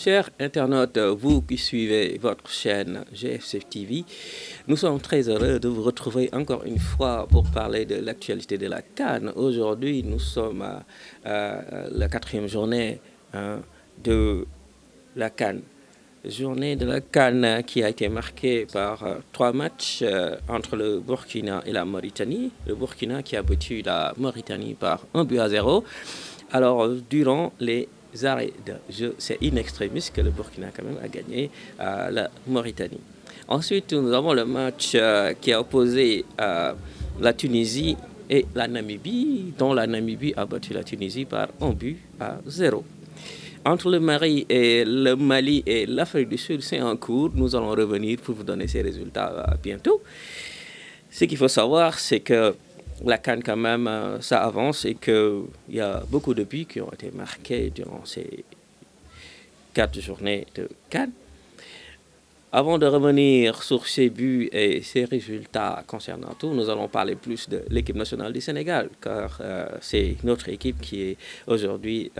Chers internautes, vous qui suivez votre chaîne GFC TV, nous sommes très heureux de vous retrouver encore une fois pour parler de l'actualité de la CAN. Aujourd'hui, nous sommes à la 4e journée de la CAN. Journée de la CAN qui a été marquée par 3 matchs entre le Burkina et la Mauritanie. Le Burkina qui a battu la Mauritanie par 1-0. Alors, durant les arrêts de jeu, c'est in extremis que le Burkina quand même a gagné la Mauritanie. Ensuite, nous avons le match qui a opposé la Tunisie et la Namibie, dont la Namibie a battu la Tunisie par 1-0. Entre le Mali et l'Afrique du Sud, c'est en cours. Nous allons revenir pour vous donner ces résultats bientôt. Ce qu'il faut savoir, c'est que la CAN, quand même, ça avance et qu'il y a beaucoup de buts qui ont été marqués durant ces 4 journées de CAN. Avant de revenir sur ces buts et ces résultats concernant tout, nous allons parler plus de l'équipe nationale du Sénégal, car c'est notre équipe qui est aujourd'hui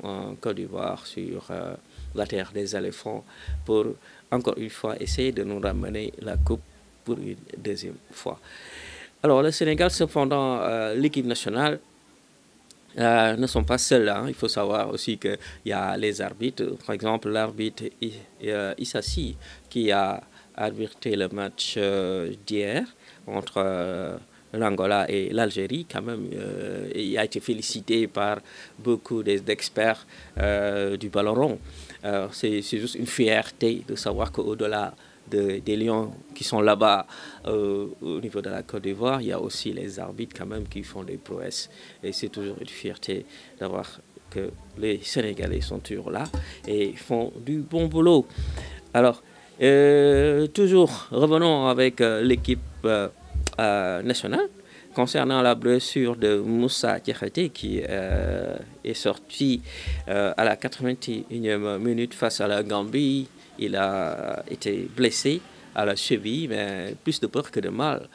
en Côte d'Ivoire sur la terre des éléphants pour, encore une fois, essayer de nous ramener la coupe pour une deuxième fois. Alors, le Sénégal, cependant, l'équipe nationale, ne sont pas seuls. Il faut savoir aussi qu'il y a les arbitres. Par exemple, l'arbitre Issassi qui a arbitré le match d'hier entre l'Angola et l'Algérie. Quand même, il a été félicité par beaucoup d'experts du ballon rond. C'est juste une fierté de savoir qu'au-delà des Lions qui sont là-bas au niveau de la Côte d'Ivoire, il y a aussi les arbitres quand même qui font des prouesses. Et c'est toujours une fierté d'avoir que les Sénégalais sont toujours là et font du bon boulot. Alors, toujours revenons avec l'équipe nationale. Concernant la blessure de Moussa Diakhaté qui est sorti à la 81e minute face à la Gambie. Il a été blessé à la cheville, mais plus de peur que de mal.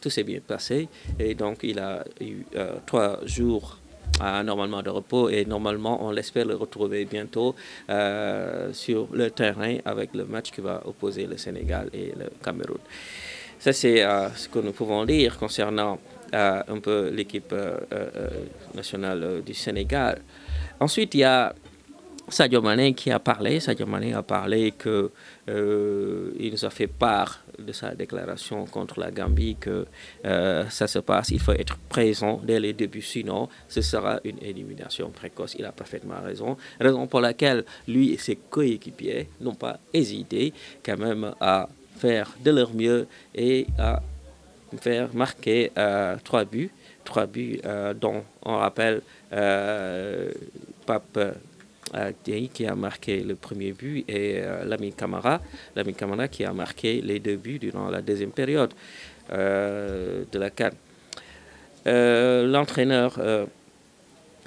Tout s'est bien passé et donc il a eu 3 jours normalement de repos et normalement on l'espère le retrouver bientôt sur le terrain avec le match qui va opposer le Sénégal et le Cameroun. Ça c'est ce que nous pouvons dire concernant un peu l'équipe nationale du Sénégal. Ensuite, il y a Sadio Mané qui a parlé. Sadio Mané a parlé que il nous a fait part de sa déclaration contre la Gambie que ça se passe, il faut être présent dès les débuts, sinon ce sera une élimination précoce. Il a parfaitement raison. Raison pour laquelle lui et ses coéquipiers n'ont pas hésité quand même à faire de leur mieux et à faire marquer 3 buts. 3 buts dont on rappelle Pape qui a marqué le premier but et Lamine Camara qui a marqué les 2 buts durant la deuxième période de la CAN. L'entraîneur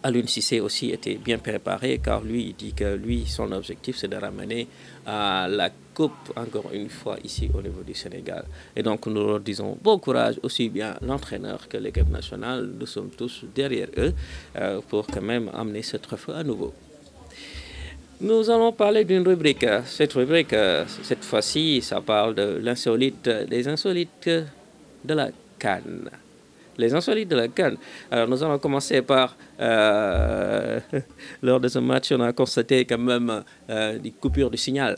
Aliou Cissé aussi était bien préparé car lui il dit que son objectif c'est de ramener la coupe encore une fois ici au niveau du Sénégal. Et donc nous leur disons bon courage, aussi bien l'entraîneur que l'équipe nationale, nous sommes tous derrière eux pour quand même amener ce trophée à nouveau. Nous allons parler d'une rubrique. Cette rubrique, cette fois-ci, ça parle de l'insolite, des insolites de la CAN. Les insolites de la CAN. Alors, nous allons commencer par, lors de ce match, on a constaté quand même une coupure de signal.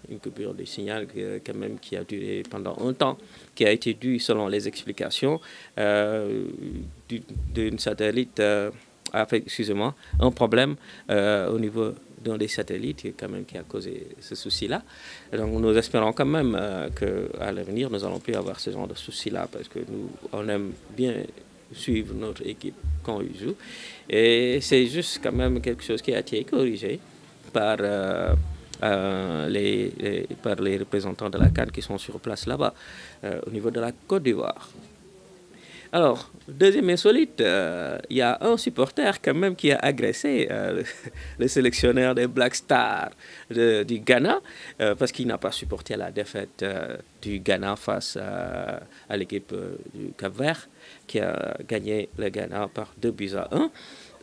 Une coupure de signal quand même qui a duré pendant un temps, qui a été due, selon les explications, d'une satellite, excusez-moi, un problème au niveau d'un des satellites quand même qui a causé ce souci-là. Donc nous espérons quand même qu'à l'avenir, nous allons plus avoir ce genre de souci-là parce que nous, on aime bien suivre notre équipe quand ils jouent. Et c'est juste quand même quelque chose qui a été corrigé par les représentants de la CAN qui sont sur place là-bas, au niveau de la Côte d'Ivoire. Alors, deuxième insolite, il y a un supporter quand même qui a agressé le sélectionneur des Black Stars du Ghana parce qu'il n'a pas supporté la défaite du Ghana face à l'équipe du Cap-Vert qui a gagné le Ghana par 2-1.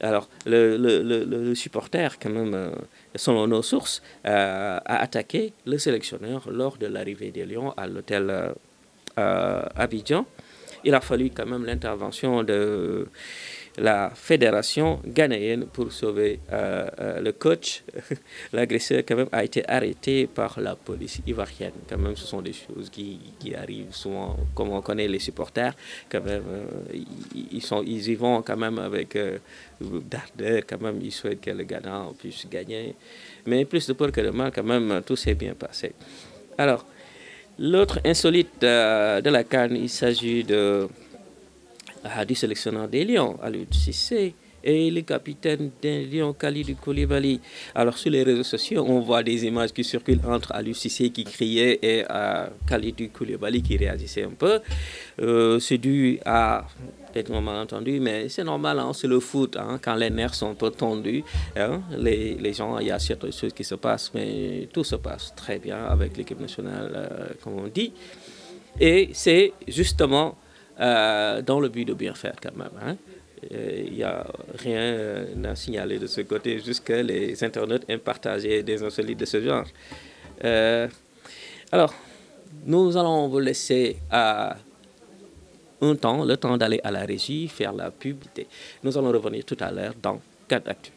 Alors, le supporter, quand même, selon nos sources, a attaqué le sélectionneur lors de l'arrivée des Lions à l'hôtel Abidjan. Il a fallu quand même l'intervention de la fédération ghanéenne pour sauver le coach. L'agresseur quand même a été arrêté par la police ivoirienne. Quand même, ce sont des choses qui arrivent souvent, comme on connaît les supporters. Quand même, ils y vont quand même avec d'ardeur. Quand même, ils souhaitent que le Ghana puisse gagner. Mais plus de peur que de mal, quand même, tout s'est bien passé. Alors, l'autre insolite de la CAN, il s'agit du sélectionneur des Lions, Aliou Cissé, et le capitaine des Lions, Kalidou Koulibaly. Alors sur les réseaux sociaux, on voit des images qui circulent entre Aliou Cissé qui criait et Kalidou Koulibaly qui réagissait un peu. C'est dû à peut-être un malentendu, mais c'est normal, hein, c'est le foot, hein, quand les nerfs sont un peu tendus, hein, les gens, il y a certaines choses qui se passent, mais tout se passe très bien avec l'équipe nationale, comme on dit. Et c'est justement dans le but de bien faire quand même. Hein. Il n'y a rien à signaler de ce côté, juste que les internautes aiment partager des insolites de ce genre. Alors, nous allons vous laisser le temps d'aller à la régie, faire la publicité. Nous allons revenir tout à l'heure dans 4 Actu.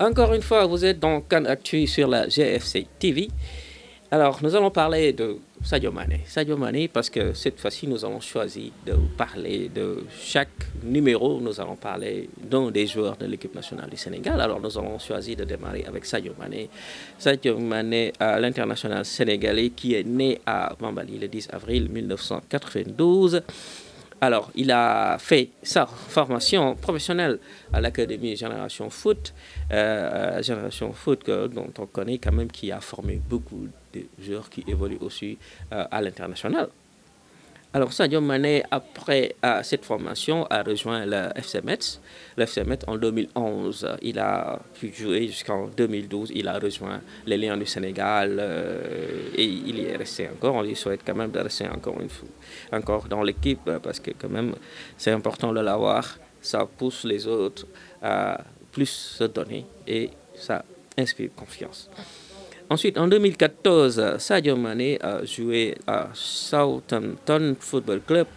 Encore une fois, vous êtes dans CAN Actu sur la GFC TV. Alors, nous allons parler de Sadio Mané. Sadio Mané, parce que cette fois-ci, nous avons choisi de parler de chaque numéro. Nous allons parler d'un des joueurs de l'équipe nationale du Sénégal. Alors, nous avons choisi de démarrer avec Sadio Mané. Sadio Mané, l'international sénégalais qui est né à Bambali le 10 avril 1992. Alors, il a fait sa formation professionnelle à l'Académie Génération Foot, dont on connaît quand même, qui a formé beaucoup de joueurs qui évoluent aussi à l'international. Alors, Sadio Mané, après cette formation, a rejoint le FC Metz. Le FC Metz en 2011, il a pu jouer jusqu'en 2012. Il a rejoint les Lions du Sénégal et il y est resté encore. On lui souhaite quand même de rester encore dans l'équipe parce que quand même, c'est important de l'avoir. Ça pousse les autres à plus se donner et ça inspire confiance. Ensuite, en 2014, Sadio Mané a joué à Southampton Football Club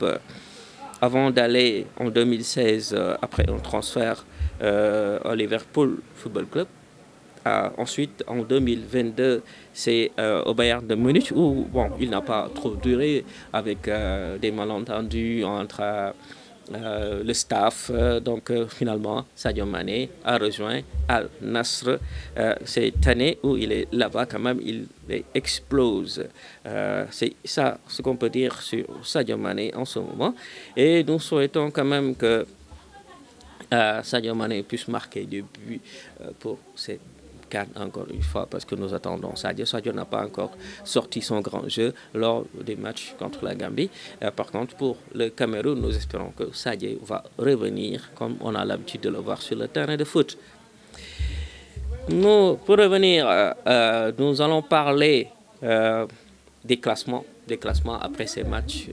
avant d'aller en 2016, après un transfert au Liverpool Football Club. Ensuite, en 2022, c'est au Bayern de Munich où bon, il n'a pas trop duré avec des malentendus entre le staff. Donc finalement, Sadio Mané a rejoint Al Nassr cette année où il est là-bas quand même, il explose. C'est ça ce qu'on peut dire sur Sadio Mané en ce moment. Et nous souhaitons quand même que Sadio Mané puisse marquer des buts pour cette encore une fois parce que nous attendons Sadio. Sadio n'a pas encore sorti son grand jeu lors des matchs contre la Gambie. Par contre, pour le Cameroun, nous espérons que Sadio va revenir comme on a l'habitude de le voir sur le terrain de foot. Pour revenir, nous allons parler des classements après ces matchs.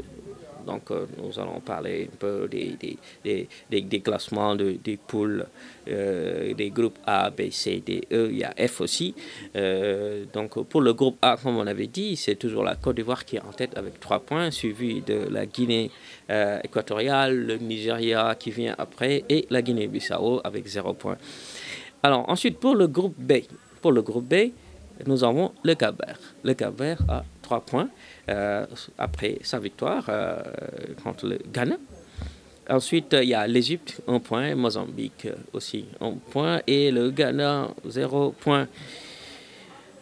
Donc, nous allons parler un peu des classements des poules, des groupes A, B, C, D, E. Il y a F aussi. Donc, pour le groupe A, comme on avait dit, c'est toujours la Côte d'Ivoire qui est en tête avec 3 points, suivi de la Guinée équatoriale, le Nigeria qui vient après et la Guinée-Bissau avec 0 points. Alors, ensuite, pour le groupe B, nous avons le Cap-Vert. Le Cap-Vert a 3 points après sa victoire contre le Ghana. Ensuite, il y a l'Égypte, 1 point, Mozambique aussi 1 point et le Ghana, 0 point.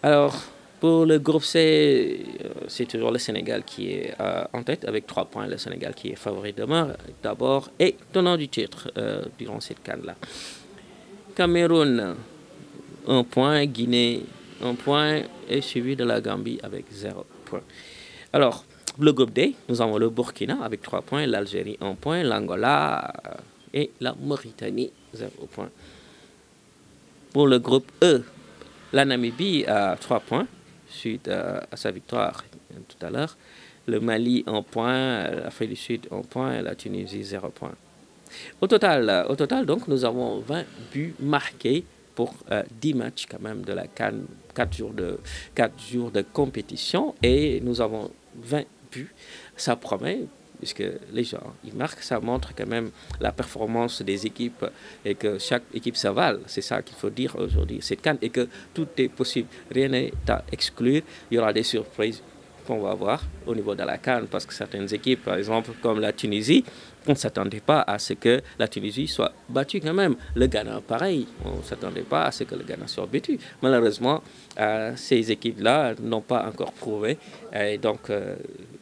Alors, pour le groupe C, c'est toujours le Sénégal qui est en tête avec 3 points. Le Sénégal qui est favori d'abord et tenant du titre durant cette CAN-là. Cameroun, 1 point. Guinée, 1 point. Et suivi de la Gambie avec 0 point. Alors, le groupe D, nous avons le Burkina avec 3 points. L'Algérie, 1 point. L'Angola et la Mauritanie, 0 point. Pour le groupe E, la Namibie a 3 points, suite à sa victoire tout à l'heure. Le Mali, 1 point. L'Afrique du Sud, 1 point. La Tunisie, 0 point. Au total, donc, nous avons 20 buts marqués pour 10 matchs quand même de la CAN, 4 jours de compétition. Et nous avons 20 buts. Ça promet, puisque les gens, ils marquent, ça montre quand même la performance des équipes et que chaque équipe s'avale. C'est ça qu'il faut dire aujourd'hui. C'est CAN et que tout est possible. Rien n'est à exclure. Il y aura des surprises qu'on va voir au niveau de la CAN parce que certaines équipes, par exemple comme la Tunisie, on ne s'attendait pas à ce que la Tunisie soit battue quand même. Le Ghana, pareil, on ne s'attendait pas à ce que le Ghana soit battu. Malheureusement, ces équipes-là n'ont pas encore prouvé. Et donc,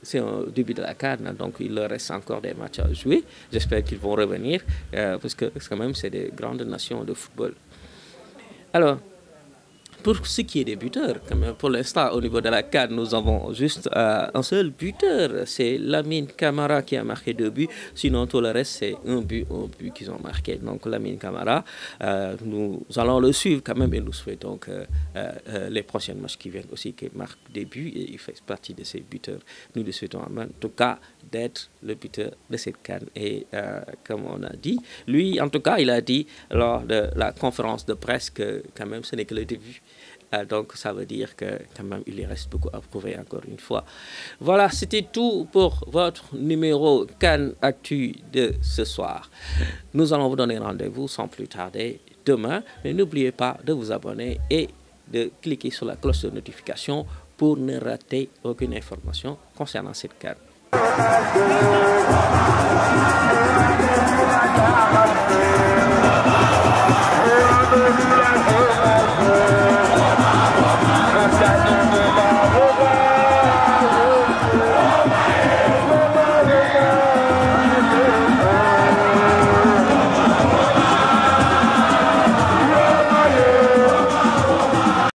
c'est au début de la CAN, donc il leur reste encore des matchs à jouer. J'espère qu'ils vont revenir parce que quand même, c'est des grandes nations de football. Alors, pour ce qui est des buteurs, quand même, pour l'instant, au niveau de la CAN, nous avons juste un seul buteur. C'est Lamine Camara qui a marqué 2 buts. Sinon, tout le reste, c'est un but qu'ils ont marqué. Donc, Lamine Camara, nous allons le suivre quand même et nous souhaitons que les prochains matchs qui viennent aussi qu'il marque des buts et il fait partie de ces buteurs. Nous le souhaitons en tout cas d'être le buteur de cette CAN. Et comme on a dit, lui, en tout cas, il a dit lors de la conférence de presse que quand même, ce n'est que le début. Donc, ça veut dire que quand même, il lui reste beaucoup à prouver encore une fois. Voilà, c'était tout pour votre numéro CAN Actu de ce soir. Nous allons vous donner rendez-vous sans plus tarder demain. Mais n'oubliez pas de vous abonner et de cliquer sur la cloche de notification pour ne rater aucune information concernant cette CAN.